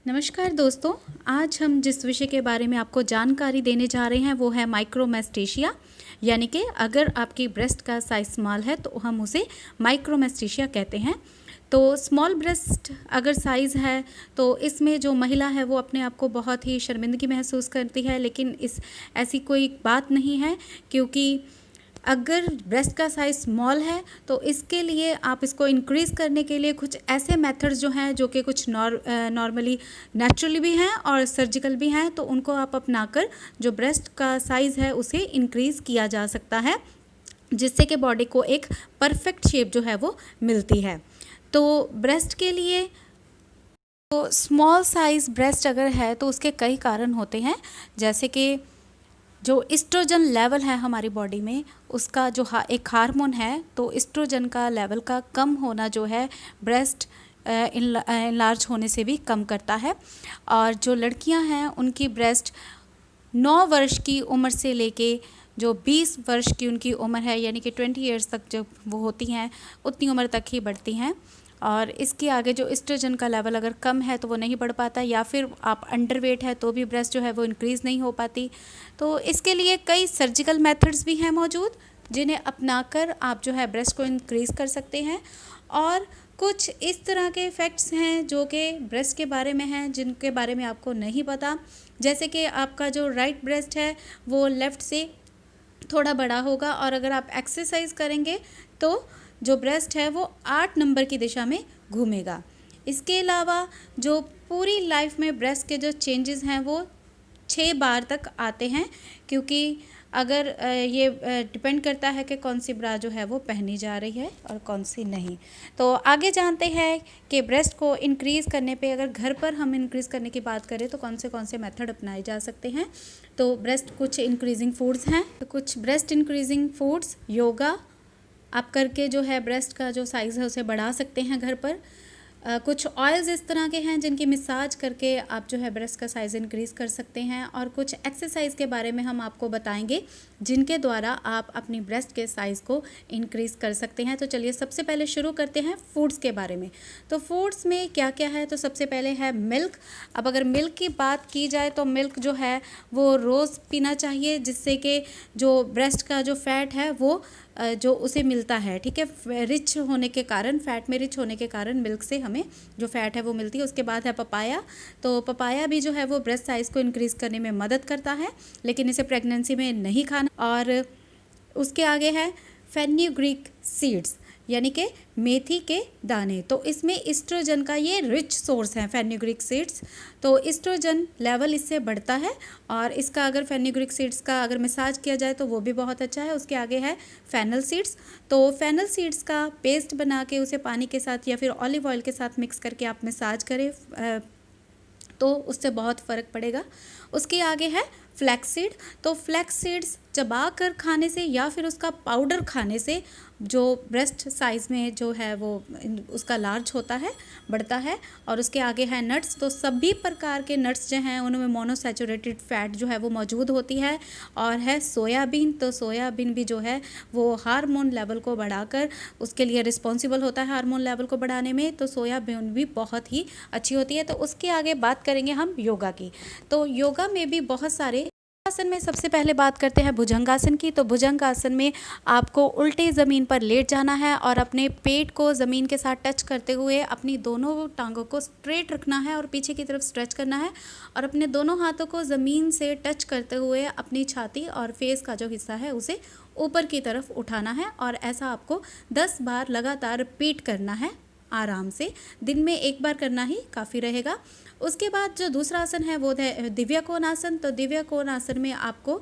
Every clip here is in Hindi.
नमस्कार दोस्तों, आज हम जिस विषय के बारे में आपको जानकारी देने जा रहे हैं वो है माइक्रोमेस्टेशिया। यानी कि अगर आपकी ब्रेस्ट का साइज स्मॉल है तो हम उसे माइक्रोमेस्टेशिया कहते हैं। तो स्मॉल ब्रेस्ट अगर साइज़ है तो इसमें जो महिला है वो अपने आप को बहुत ही शर्मिंदगी महसूस करती है, लेकिन ऐसी कोई बात नहीं है, क्योंकि अगर ब्रेस्ट का साइज़ स्मॉल है तो इसके लिए आप इसको इंक्रीज़ करने के लिए कुछ ऐसे मेथड्स जो हैं, जो कि कुछ नॉर्मली नेचुरली भी हैं और सर्जिकल भी हैं, तो उनको आप अपनाकर जो ब्रेस्ट का साइज़ है उसे इंक्रीज़ किया जा सकता है, जिससे कि बॉडी को एक परफेक्ट शेप जो है वो मिलती है। तो ब्रेस्ट के लिए तो स्मॉल साइज़ ब्रेस्ट अगर है तो उसके कई कारण होते हैं, जैसे कि जो एस्ट्रोजन लेवल है हमारी बॉडी में, उसका जो एक हार्मोन है, तो एस्ट्रोजन का लेवल का कम होना जो है ब्रेस्ट इनलार्ज होने से भी कम करता है। और जो लड़कियां हैं उनकी ब्रेस्ट 9 वर्ष की उम्र से लेके जो 20 वर्ष की उनकी उम्र है, यानी कि 20 ईयर्स तक जब वो होती हैं उतनी उम्र तक ही बढ़ती हैं। और इसके आगे जो एस्ट्रोजन का लेवल अगर कम है तो वो नहीं बढ़ पाता, या फिर आप अंडरवेट है तो भी ब्रेस्ट जो है वो इंक्रीज़ नहीं हो पाती। तो इसके लिए कई सर्जिकल मेथड्स भी हैं मौजूद, जिन्हें अपनाकर आप जो है ब्रेस्ट को इंक्रीज़ कर सकते हैं। और कुछ इस तरह के फैक्ट्स हैं जो कि ब्रेस्ट के बारे में हैं, जिनके बारे में आपको नहीं पता, जैसे कि आपका जो राइट ब्रेस्ट है वो लेफ़्ट से थोड़ा बड़ा होगा, और अगर आप एक्सरसाइज करेंगे तो जो ब्रेस्ट है वो 8 नंबर की दिशा में घूमेगा। इसके अलावा जो पूरी लाइफ में ब्रेस्ट के जो चेंजेस हैं वो 6 बार तक आते हैं, क्योंकि अगर ये डिपेंड करता है कि कौन सी ब्रा जो है वो पहनी जा रही है और कौन सी नहीं। तो आगे जानते हैं कि ब्रेस्ट को इंक्रीज़ करने पे, अगर घर पर हम इंक्रीज़ करने की बात करें तो कौन से मेथड अपनाए जा सकते हैं। तो ब्रेस्ट कुछ इंक्रीजिंग फूड्स हैं, तो कुछ ब्रेस्ट इंक्रीजिंग फूड्स योगा आप करके जो है ब्रेस्ट का जो साइज़ है उसे बढ़ा सकते हैं घर पर। कुछ ऑयल्स इस तरह के हैं जिनकी मसाज करके आप जो है ब्रेस्ट का साइज़ इंक्रीज़ कर सकते हैं, और कुछ एक्सरसाइज के बारे में हम आपको बताएंगे जिनके द्वारा आप अपनी ब्रेस्ट के साइज़ को इंक्रीज़ कर सकते हैं। तो चलिए सबसे पहले शुरू करते हैं फूड्स के बारे में। तो फूड्स में क्या क्या है, तो सबसे पहले है मिल्क। अब अगर मिल्क की बात की जाए तो मिल्क जो है वो रोज़ पीना चाहिए, जिससे कि जो ब्रेस्ट का जो फैट है वो जो उसे मिलता है, ठीक है, रिच होने के कारण, फैट में रिच होने के कारण मिल्क से हमें जो फैट है वो मिलती है। उसके बाद है पपाया। तो पपाया भी जो है वो ब्रेस्ट साइज़ को इंक्रीज़ करने में मदद करता है, लेकिन इसे प्रेगनेंसी में नहीं खाना। और उसके आगे है फेन्यूग्रीक सीड्स, यानी कि मेथी के दाने। तो इसमें एस्ट्रोजन का ये रिच सोर्स है फेन्यूग्रीक सीड्स, तो एस्ट्रोजन लेवल इससे बढ़ता है, और इसका अगर फेन्यूग्रीक सीड्स का अगर मसाज किया जाए तो वो भी बहुत अच्छा है। उसके आगे है फेनल सीड्स। तो फेनल सीड्स का पेस्ट बना के उसे पानी के साथ या फिर ऑलिव ऑयल के साथ मिक्स करके आप मसाज करें तो उससे बहुत फ़र्क पड़ेगा। उसके आगे है फ्लैक्स सीड। तो फ्लैक्स सीड्स चबा कर खाने से या फिर उसका पाउडर खाने से जो ब्रेस्ट साइज़ में जो है वो उसका लार्ज होता है, बढ़ता है। और उसके आगे है नट्स। तो सभी प्रकार के नट्स जो हैं उनमें मोनोसैचुरेटेड फैट जो है वो मौजूद होती है। और है सोयाबीन। तो सोयाबीन भी जो है वो हार्मोन लेवल को बढ़ाकर उसके लिए रिस्पॉन्सिबल होता है, हार्मोन लेवल को बढ़ाने में। तो सोयाबीन भी बहुत ही अच्छी होती है। तो उसके आगे बात करेंगे हम योगा की। तो योगा में भी बहुत सारे आसन में सबसे पहले बात करते हैं भुजंगासन की। तो भुजंगासन में आपको उल्टे ज़मीन पर लेट जाना है और अपने पेट को ज़मीन के साथ टच करते हुए अपनी दोनों टांगों को स्ट्रेट रखना है और पीछे की तरफ स्ट्रेच करना है, और अपने दोनों हाथों को ज़मीन से टच करते हुए अपनी छाती और फेस का जो हिस्सा है उसे ऊपर की तरफ उठाना है। और ऐसा आपको 10 बार लगातार रिपीट करना है आराम से। दिन में 1 बार करना ही काफ़ी रहेगा। उसके बाद जो दूसरा आसन है वो है दिव्या कोण आसन। तो दिव्या कोण आसन में आपको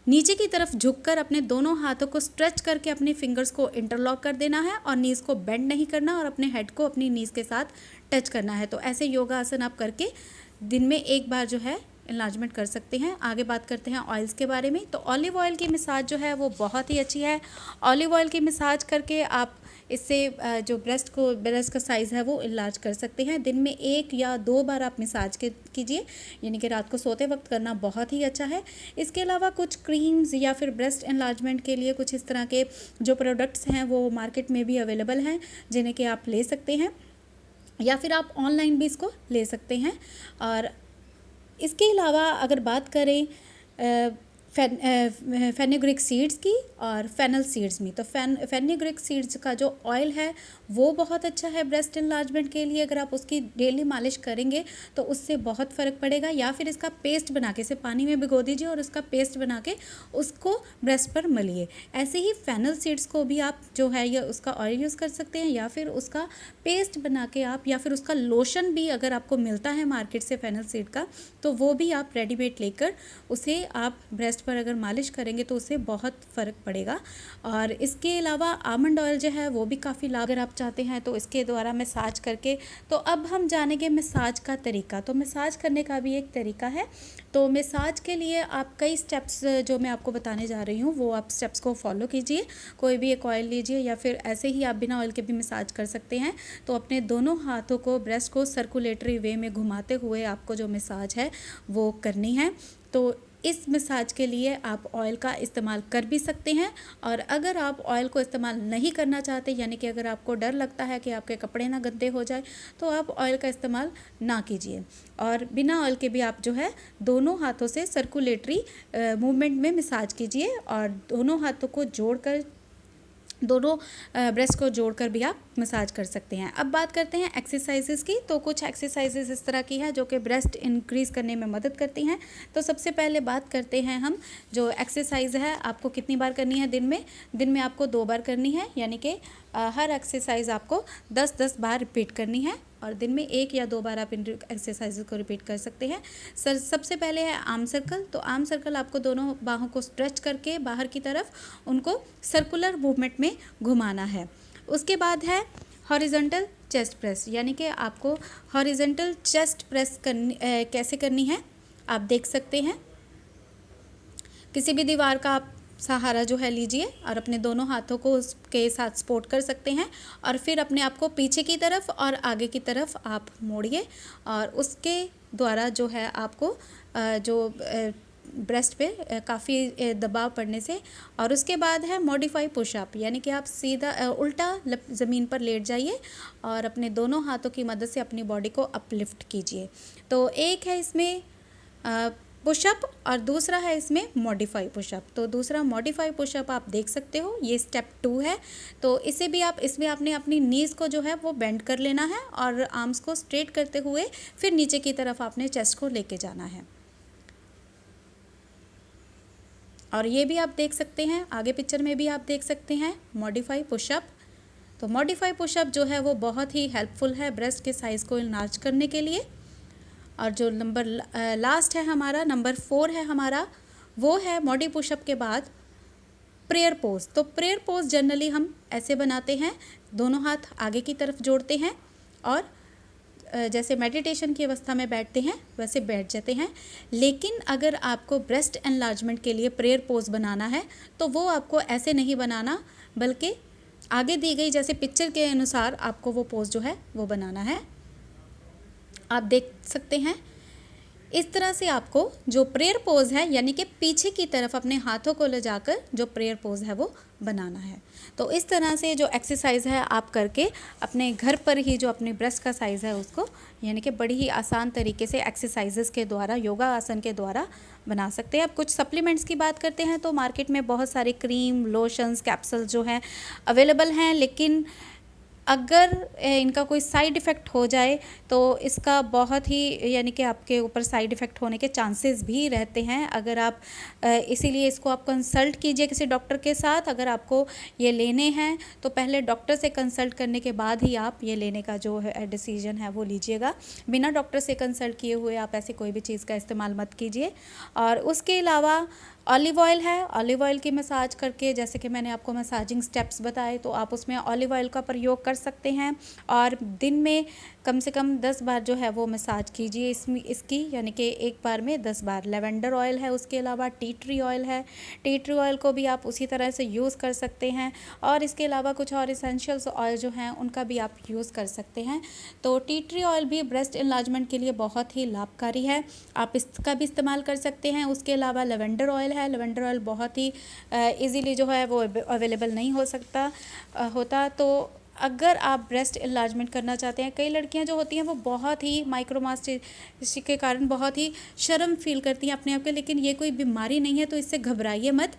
नीचे की तरफ झुककर अपने दोनों हाथों को स्ट्रेच करके अपने फिंगर्स को इंटरलॉक कर देना है, और नीज़ को बेंड नहीं करना, और अपने हेड को अपनी नीज़ के साथ टच करना है। तो ऐसे योगा आसन आप करके दिन में 1 बार जो है इन्लार्जमेंट कर सकते हैं। आगे बात करते हैं ऑयल्स के बारे में। तो ऑलिव ऑयल की मसाज जो है वो बहुत ही अच्छी है। ऑलिव ऑयल की मसाज करके आप इससे जो ब्रेस्ट का साइज़ है वो इन्लार्ज कर सकते हैं। दिन में 1 या 2 बार आप मसाज कीजिए, यानी कि रात को सोते वक्त करना बहुत ही अच्छा है। इसके अलावा कुछ क्रीम्स या फिर ब्रेस्ट इन्लार्जमेंट के लिए कुछ इस तरह के जो प्रोडक्ट्स हैं वो मार्केट में भी अवेलेबल हैं, जिन्हें कि आप ले सकते हैं। या फिर आप ऑनलाइन भी इसको ले सकते हैं। और इसके अलावा अगर बात करें फेनुग्रीक सीड्स की और फेनल सीड्स में, तो फेनुग्रीक सीड्स का जो ऑयल है वो बहुत अच्छा है ब्रेस्ट इनलार्जमेंट के लिए। अगर आप उसकी डेली मालिश करेंगे तो उससे बहुत फ़र्क पड़ेगा। या फिर इसका पेस्ट बना के, इसे पानी में भिगो दीजिए और उसका पेस्ट बना के उसको ब्रेस्ट पर मलिए। ऐसे ही फेनल सीड्स को भी आप जो है या उसका ऑयल यूज़ कर सकते हैं, या फिर उसका पेस्ट बना के आप, या फिर उसका लोशन भी अगर आपको मिलता है मार्केट से फेनल सीड का, तो वो भी आप रेडीमेड लेकर उसे आप ब्रेस्ट पर अगर मालिश करेंगे तो उससे बहुत फ़र्क पड़ेगा। और इसके अलावा आमंड ऑयल जो है वो भी काफ़ी लाभ, अगर आप चाहते हैं तो इसके द्वारा मसाज करके। तो अब हम जानेंगे मसाज का तरीका। तो मसाज करने का भी एक तरीका है। तो मसाज के लिए आप कई स्टेप्स जो मैं आपको बताने जा रही हूँ वो आप स्टेप्स को फॉलो कीजिए। कोई भी एक ऑयल लीजिए, या फिर ऐसे ही आप बिना ऑयल के भी मसाज कर सकते हैं। तो अपने दोनों हाथों को ब्रेस्ट को सर्कुलेटरी वे में घुमाते हुए आपको जो मसाज है वो करनी है। तो इस मसाज के लिए आप ऑयल का इस्तेमाल कर भी सकते हैं। और अगर आप ऑयल को इस्तेमाल नहीं करना चाहते, यानी कि अगर आपको डर लगता है कि आपके कपड़े ना गंदे हो जाए, तो आप ऑयल का इस्तेमाल ना कीजिए। और बिना ऑयल के भी आप जो है दोनों हाथों से सर्कुलेटरी मूवमेंट में मसाज कीजिए, और दोनों हाथों को जोड़कर, दोनों ब्रेस्ट को जोड़कर भी आप मसाज कर सकते हैं। अब बात करते हैं एक्सरसाइजेस की। तो कुछ एक्सरसाइजेस इस तरह की हैं जो कि ब्रेस्ट इंक्रीज़ करने में मदद करती हैं। तो सबसे पहले बात करते हैं हम, जो एक्सरसाइज है आपको कितनी बार करनी है दिन में आपको 2 बार करनी है, यानी कि हर एक्सरसाइज आपको 10-10 बार रिपीट करनी है, और दिन में 1 या 2 बार आप इन एक्सरसाइज को रिपीट कर सकते हैं। सबसे पहले है आर्म सर्कल। तो आर्म सर्कल आपको दोनों बाहों को स्ट्रेच करके बाहर की तरफ उनको सर्कुलर मूवमेंट में घुमाना है। उसके बाद है हॉरिजॉन्टल चेस्ट प्रेस, यानी कि आपको हॉरिजॉन्टल चेस्ट प्रेस कैसे करनी है आप देख सकते हैं। किसी भी दीवार का आप सहारा जो है लीजिए और अपने दोनों हाथों को उसके साथ सपोर्ट कर सकते हैं, और फिर अपने आप को पीछे की तरफ और आगे की तरफ आप मोड़िए, और उसके द्वारा जो है आपको जो ब्रेस्ट पे काफ़ी दबाव पड़ने से। और उसके बाद है मॉडिफाई पुशअप, यानी कि आप सीधा उल्टा ज़मीन पर लेट जाइए और अपने दोनों हाथों की मदद से अपनी बॉडी को अपलिफ्ट कीजिए। तो एक है इसमें पुशअप और दूसरा है इसमें मॉडिफाई पुशअप। तो दूसरा मॉडिफाई पुशअप आप देख सकते हो, ये स्टेप 2 है। तो इसे भी आप, इसमें आपने अपनी नीज़ को जो है वो बेंड कर लेना है, और आर्म्स को स्ट्रेट करते हुए फिर नीचे की तरफ आपने चेस्ट को लेके जाना है। और ये भी आप देख सकते हैं, आगे पिक्चर में भी आप देख सकते हैं मॉडिफाई पुशअप। तो मॉडिफाई पुशअप जो है वो बहुत ही हेल्पफुल है ब्रेस्ट के साइज़ को इनलार्ज करने के लिए। और जो नंबर लास्ट है हमारा, नंबर 4 है हमारा, वो है मॉडी पुशअप के बाद प्रेयर पोज। तो प्रेयर पोज जनरली हम ऐसे बनाते हैं, दोनों हाथ आगे की तरफ जोड़ते हैं और जैसे मेडिटेशन की अवस्था में बैठते हैं वैसे बैठ जाते हैं। लेकिन अगर आपको ब्रेस्ट एनलार्जमेंट के लिए प्रेयर पोज बनाना है तो वो आपको ऐसे नहीं बनाना, बल्कि आगे दी गई जैसे पिक्चर के अनुसार आपको वो पोज जो है वो बनाना है। आप देख सकते हैं इस तरह से आपको जो प्रेयर पोज है, यानी कि पीछे की तरफ अपने हाथों को ले जाकर जो प्रेयर पोज है वो बनाना है। तो इस तरह से जो एक्सरसाइज है आप करके अपने घर पर ही जो अपने ब्रेस्ट का साइज़ है उसको, यानी कि बड़ी ही आसान तरीके से एक्सरसाइजेस के द्वारा, योगा आसन के द्वारा बना सकते हैं। अब कुछ सप्लीमेंट्स की बात करते हैं तो मार्केट में बहुत सारे क्रीम, लोशंस, कैप्सूल जो हैं अवेलेबल हैं, लेकिन अगर इनका कोई साइड इफ़ेक्ट हो जाए तो इसका बहुत ही, यानी कि आपके ऊपर साइड इफ़ेक्ट होने के चांसेस भी रहते हैं। अगर आप इसीलिए इसको आप कंसल्ट कीजिए किसी डॉक्टर के साथ। अगर आपको ये लेने हैं तो पहले डॉक्टर से कंसल्ट करने के बाद ही आप ये लेने का जो है डिसीजन है वो लीजिएगा। बिना डॉक्टर से कंसल्ट किए हुए आप ऐसे कोई भी चीज़ का इस्तेमाल मत कीजिए। और उसके अलावा ऑलिव ऑयल है, ऑलिव ऑयल की मसाज करके, जैसे कि मैंने आपको मसाजिंग स्टेप्स बताए, तो आप उसमें ऑलिव ऑयल का प्रयोग कर सकते हैं। और दिन में कम से कम 10 बार जो है वो मसाज कीजिए इसकी, यानी कि एक बार में 10 बार। लेवेंडर ऑयल है, उसके अलावा टी ट्री ऑयल है, टी ट्री ऑयल को भी आप उसी तरह से यूज़ कर सकते हैं। और इसके अलावा कुछ और इसेंशियल्स ऑयल जो हैं उनका भी आप यूज़ कर सकते हैं। तो टी ट्री ऑयल भी ब्रेस्ट एनलार्जमेंट के लिए बहुत ही लाभकारी है, आप इसका भी इस्तेमाल कर सकते हैं। उसके अलावा लेवेंडर ऑयल है, लेवेंडर ऑयल बहुत ही ईज़िली जो है वो अवेलेबल नहीं हो सकता होता, तो अगर आप ब्रेस्ट इन्लार्जमेंट करना चाहते हैं, कई लड़कियां जो होती हैं वो बहुत ही माइक्रोमास्टेशिया के कारण बहुत ही शर्म फील करती हैं अपने आप के, लेकिन ये कोई बीमारी नहीं है, तो इससे घबराइए मत।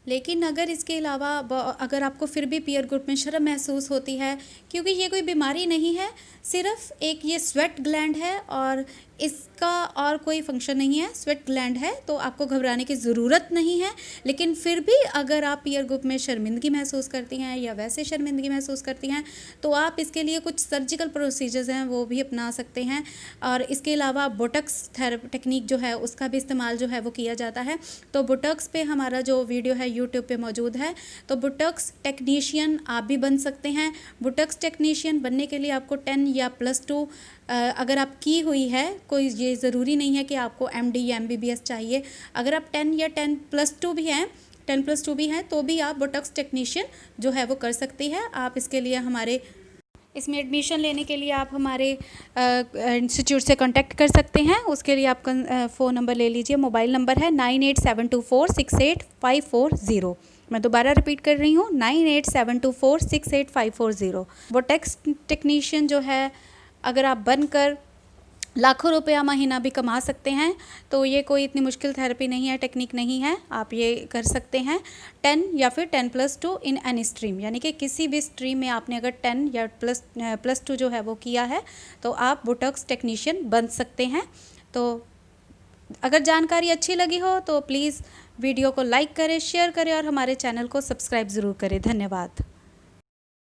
लेकिन अगर इसके अलावा अगर आपको फिर भी पीयर ग्रुप में शर्म महसूस होती है, क्योंकि ये कोई बीमारी नहीं है, सिर्फ एक ये स्वेट ग्लैंड है और इसका और कोई फंक्शन नहीं है, स्वेट ग्लैंड है, तो आपको घबराने की ज़रूरत नहीं है। लेकिन फिर भी अगर आप पीयर ग्रुप में शर्मिंदगी महसूस करती हैं या वैसे शर्मिंदगी महसूस करती हैं, तो आप इसके लिए कुछ सर्जिकल प्रोसीजर्स हैं वो भी अपना सकते हैं। और इसके अलावा बोटक्स टेक्निक जो है उसका भी इस्तेमाल जो है वो किया जाता है। तो बोटक्स पे हमारा जो वीडियो है यूट्यूब पे मौजूद है, तो बोटक्स टेक्नीशियन आप भी बन सकते हैं। बोटक्स टेक्नीशियन बनने के लिए आपको 10 या +2 अगर आप की हुई है, कोई ये ज़रूरी नहीं है कि आपको MD या MBBS चाहिए। अगर आप 10 या 10+2 भी हैं, 10+2 भी हैं, तो भी आप बोटक्स टेक्नीशियन जो है वो कर सकती है। आप इसके लिए हमारे इसमें एडमिशन लेने के लिए आप हमारे इंस्टीट्यूट से कांटेक्ट कर सकते हैं। उसके लिए आपका फ़ोन नंबर ले लीजिए। मोबाइल नंबर है 9872468540। मैं दोबारा रिपीट कर रही हूँ, 9872468540। बोटक्स टेक्नीशियन जो है अगर आप बनकर लाखों रुपया महीना भी कमा सकते हैं, तो ये कोई इतनी मुश्किल थेरेपी नहीं है, टेक्निक नहीं है, आप ये कर सकते हैं 10 या फिर 10+2 इन एनी स्ट्रीम, यानी कि किसी भी स्ट्रीम में आपने अगर 10 या +2 जो है वो किया है, तो आप बोटक्स टेक्नीशियन बन सकते हैं। तो अगर जानकारी अच्छी लगी हो तो प्लीज़ वीडियो को लाइक करें, शेयर करें और हमारे चैनल को सब्सक्राइब ज़रूर करें। धन्यवाद।